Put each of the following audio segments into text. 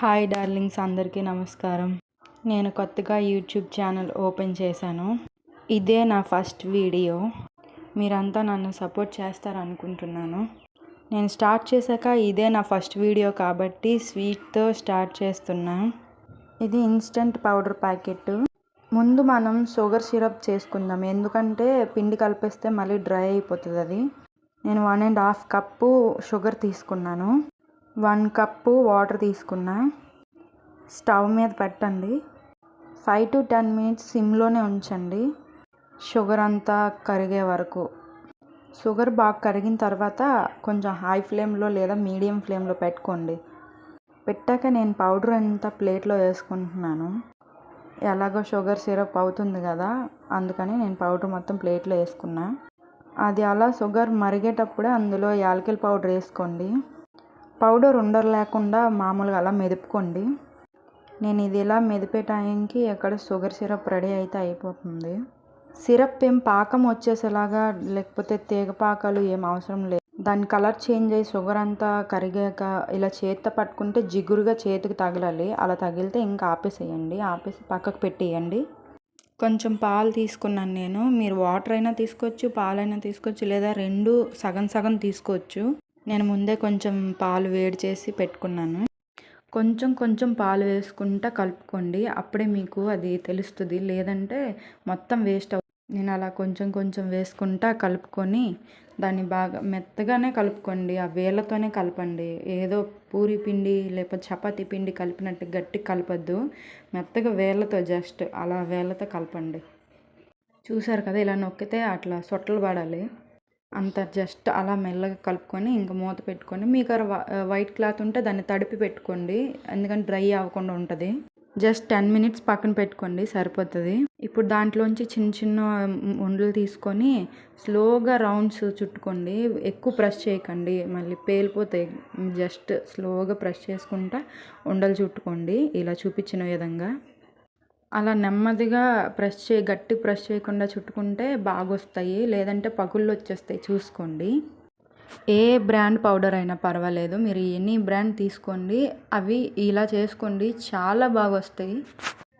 Hi darlings, అందరికీ నమస్కారం. నేను కొత్తగా యూట్యూబ్ ఛానల్ ఓపెన్ చేశాను. ఇదే నా ఫస్ట్ వీడియో. మీరంతా నన్ను సపోర్ట్ చేస్తారనుకుంటున్నాను. నేను స్టార్ట్ చేశాక ఇదే నా ఫస్ట్ వీడియో కాబట్టి స్వీట్తో స్టార్ట్ చేస్తున్నా. ఇది ఇన్స్టెంట్ పౌడర్ ప్యాకెట్. ముందు మనం షుగర్ సిరప్ చేసుకుందాం, ఎందుకంటే పిండి కలిపేస్తే మళ్ళీ డ్రై అయిపోతుంది. అది నేను 1.5 కప్పు షుగర్ తీసుకున్నాను. 1 కప్పు వాటర్ తీసుకున్నా. స్టవ్ మీద పెట్టండి. 5 to 10 minutes సిమ్లోనే ఉంచండి, షుగర్ అంతా కరిగే వరకు. షుగర్ బాగా కరిగిన తర్వాత కొంచెం హై ఫ్లేమ్లో లేదా మీడియం ఫ్లేమ్లో పెట్టుకోండి. పెట్టాక నేను పౌడర్ అంతా ప్లేట్లో వేసుకుంటున్నాను. ఎలాగో షుగర్ సిరప్ అవుతుంది కదా, అందుకని నేను పౌడర్ మొత్తం ప్లేట్లో వేసుకున్నా. అది అలా షుగర్ మరిగేటప్పుడే అందులో యాలకుల పౌడర్ వేసుకోండి. పౌడర్ ఉండలు లేకుండా మామూలుగా అలా మెదుపుకోండి. నేను ఇది ఇలా మెదిపే టైంకి అక్కడ షుగర్ సిరప్ రెడీ అయితే అయిపోతుంది. సిరప్ ఏం పాకం వచ్చేసేలాగా లేకపోతే తీగ పాకాలు ఏం అవసరం లేదు. దాని కలర్ చేంజ్ అయ్యి షుగర్ అంతా కరిగాక ఇలా చేత్తో పట్టుకుంటే జిగురుగా చేతికి తగలాలి. అలా తగిలితే ఇంకా ఆపేసేయండి. ఆపేసి పక్కకు పెట్టేయండి. కొంచెం పాలు తీసుకున్నాను నేను. మీరు వాటర్ అయినా తీసుకోవచ్చు, పాలైనా తీసుకోవచ్చు, లేదా రెండు సగం సగం తీసుకోవచ్చు. నేను ముందే కొంచెం పాలు వేడి చేసి పెట్టుకున్నాను. కొంచెం కొంచెం పాలు వేసుకుంటా కలుపుకోండి, అప్పుడే మీకు అది తెలుస్తుంది. లేదంటే మొత్తం వేస్ట్ అవుతుంది. నేను అలా కొంచెం కొంచెం వేసుకుంటా కలుపుకొని దాన్ని బాగా మెత్తగానే కలుపుకోండి. ఆ వేళ్ళతోనే కలపండి. ఏదో పూరి పిండి లేకపోతే చపాతీ పిండి కలిపినట్టు గట్టిగా కలపద్దు. మెత్తగా వేళ్ళతో జస్ట్ అలా వేళ్ళతో కలపండి. చూసారు కదా, ఇలా నొక్కితే అట్లా సొట్టలు పడాలి. అంత జస్ట్ అలా మెల్లగా కలుపుకొని ఇంకా మూత పెట్టుకొని, మీకు వైట్ క్లాత్ ఉంటే దాన్ని తడిపి పెట్టుకోండి, ఎందుకంటే డ్రై అవ్వకుండా ఉంటుంది. జస్ట్ 10 minutes పక్కన పెట్టుకోండి, సరిపోతుంది. ఇప్పుడు దాంట్లోంచి చిన్న చిన్న ఉండలు తీసుకొని స్లోగా రౌండ్స్ చుట్టుకోండి. ఎక్కువ ప్రెస్ చేయకండి, మళ్ళీ పేలిపోతాయి. జస్ట్ స్లోగా ప్రెస్ చేసుకుంటా ఉండలు చుట్టుకోండి, ఇలా చూపించిన విధంగా. అలా నెమ్మదిగా గట్టి ప్రెస్ చేయకుండా చుట్టుకుంటే బాగా వస్తాయి, లేదంటే పగుళ్ళు వచ్చేస్తాయి. చూసుకోండి. ఏ బ్రాండ్ పౌడర్ అయినా పర్వాలేదు, మీరు ఎనీ బ్రాండ్ తీసుకోండి, అవి ఇలా చేసుకోండి, చాలా బాగా వస్తాయి.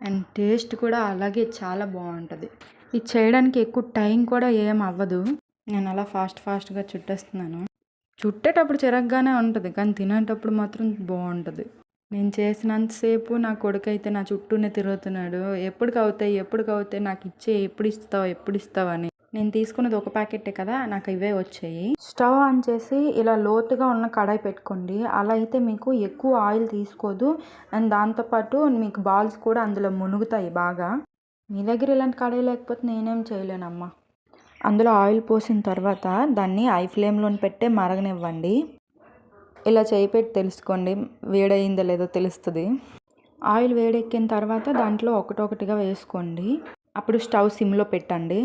అండ్ టేస్ట్ కూడా అలాగే చాలా బాగుంటుంది. ఇది చేయడానికి ఎక్కువ టైం కూడా ఏం అవ్వదు. నేను అలా ఫాస్ట్గా చుట్టేస్తున్నాను. చుట్టేటప్పుడు చిరగ్గానే ఉంటుంది, కానీ తినేటప్పుడు మాత్రం బాగుంటుంది. నేను చేసినంతసేపు నా కొడుకు అయితే నా చుట్టూనే తిరుగుతున్నాడు. ఎప్పటికి అవుతాయి, నాకు ఎప్పుడు ఇస్తావు అని. నేను తీసుకున్నది ఒక ప్యాకెటే కదా, నాకు ఇవే వచ్చాయి. స్టవ్ ఆన్ చేసి ఇలా లోతుగా ఉన్న కడాయి పెట్టుకోండి. అలా అయితే మీకు ఎక్కువ ఆయిల్ తీసుకోదు, అండ్ దాంతోపాటు మీకు బాల్స్ కూడా అందులో మునుగుతాయి బాగా. మీ దగ్గర ఇలాంటి కడాయి లేకపోతే నేనేం చేయలేనమ్మా. అందులో ఆయిల్ పోసిన తర్వాత దాన్ని హై ఫ్లేమ్లో పెట్టే మరగనివ్వండి. ఇలా చేయి పెట్టి తెలుసుకోండి, వేడయిందో లేదో తెలుస్తుంది. ఆయిల్ వేడెక్కిన తర్వాత దాంట్లో ఒకటొకటిగా వేసుకోండి. అప్పుడు స్టవ్ సిమ్లో పెట్టండి.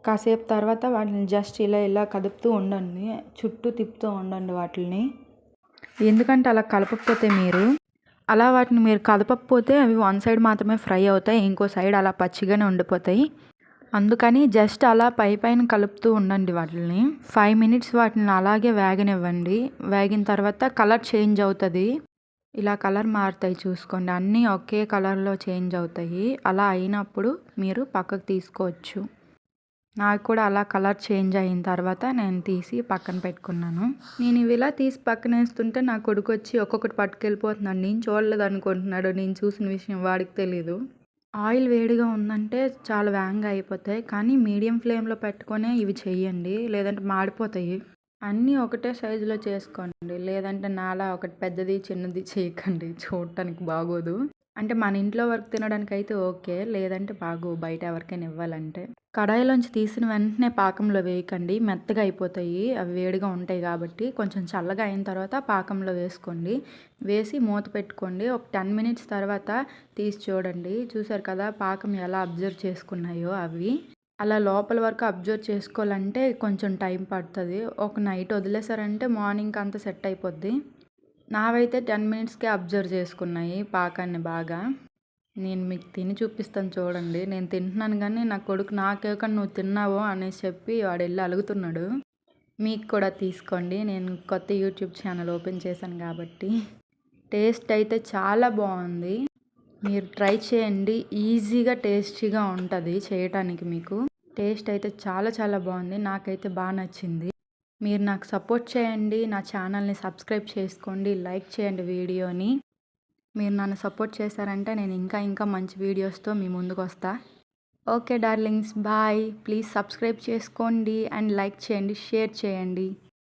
కాసేపు తర్వాత వాటిని జస్ట్ ఇలా కదుపుతూ ఉండండి, చుట్టూ తిప్పుతూ ఉండండి వాటిని. ఎందుకంటే అలా కలపకపోతే వాటిని మీరు కదపకపోతే అవి వన్ సైడ్ మాత్రమే ఫ్రై అవుతాయి, ఇంకో సైడ్ అలా పచ్చిగానే ఉండిపోతాయి. అందుకని జస్ట్ అలా పైన కలుపుతూ ఉండండి వాటిని. 5 minutes వాటిని అలాగే వేగనివ్వండి. వేగిన తర్వాత కలర్ చేంజ్ అవుతుంది. ఇలా కలర్ మారుతాయి చూసుకోండి, అన్నీ ఒకే కలర్లో చేంజ్ అవుతాయి. అలా అయినప్పుడు మీరు పక్కకు తీసుకోవచ్చు. నాకు కూడా అలా కలర్ చేంజ్ అయిన తర్వాత నేను తీసి పక్కన పెట్టుకున్నాను. నేను ఇవి ఇలా తీసి పక్కన వేస్తుంటే నా కొడుకు వచ్చి ఒక్కొక్కటి పట్టుకెళ్ళిపోతున్నాడు. నేను చూడలేదు అనుకుంటున్నాడు, నేను చూసిన విషయం వాడికి తెలీదు. ఆయిల్ వేడిగా ఉందంటే చాలా వేగంగా అయిపోతాయి, కానీ మీడియం ఫ్లేమ్లో పెట్టుకొని ఇవి చెయ్యండి, లేదంటే మాడిపోతాయి. అన్నీ ఒకటే సైజులో చేసుకోండి, లేదంటే నాలా ఒకటి పెద్దది చిన్నది చేయకండి, చూడటానికి బాగోదు. అంటే మన ఇంట్లో వరకు తినడానికి అయితే ఓకే, లేదంటే బయట ఎవరికైనా ఇవ్వాలంటే. కడాయిలోంచి తీసిన వెంటనే పాకంలో వేయకండి, మెత్తగా అయిపోతాయి. అవి వేడిగా ఉంటాయి కాబట్టి కొంచెం చల్లగా అయిన తర్వాత పాకంలో వేసుకోండి. వేసి మూత పెట్టుకోండి. ఒక 10 minutes తర్వాత తీసి చూడండి. చూసారు కదా పాకం ఎలా అబ్జర్వ్ చేసుకున్నాయో అవి. అలా లోపల వరకు అబ్జర్వ్ చేసుకోవాలంటే కొంచెం టైం పడుతుంది. ఒక నైట్ వదిలేసారంటే మార్నింగ్ అంతా సెట్ అయిపోద్ది. నావైతే 10 minutesకే అబ్జర్వ్ చేసుకున్నాయి పాకాన్ని బాగా. నేను మీకు తిని చూపిస్తాను చూడండి. నేను తింటున్నాను కానీ నా కొడుకు నాకేకన్నా నువ్వు తిన్నావో అనేసి చెప్పి వాడు వెళ్ళి అలుగుతున్నాడు. మీకు కూడా తీసుకోండి, నేను కొత్త యూట్యూబ్ ఛానల్ ఓపెన్ చేశాను కాబట్టి. టేస్ట్ అయితే చాలా బాగుంది. మీరు ట్రై చేయండి. ఈజీగా టేస్టీగా ఉంటుంది చేయటానికి. మీకు టేస్ట్ అయితే చాలా చాలా బాగుంది. నాకైతే బాగా నచ్చింది. మీరు నాకు సపోర్ట్ చేయండి. నా ఛానల్ని సబ్స్క్రైబ్ చేసుకోండి, లైక్ చేయండి వీడియోని. మీరు నన్ను సపోర్ట్ చేశారంటే నేను ఇంకా మంచి వీడియోస్తో మీ ముందుకు వస్తా. Okay darlings, bye. Please subscribe చేసుకోండి అండ్ లైక్ చేయండి, షేర్ చేయండి.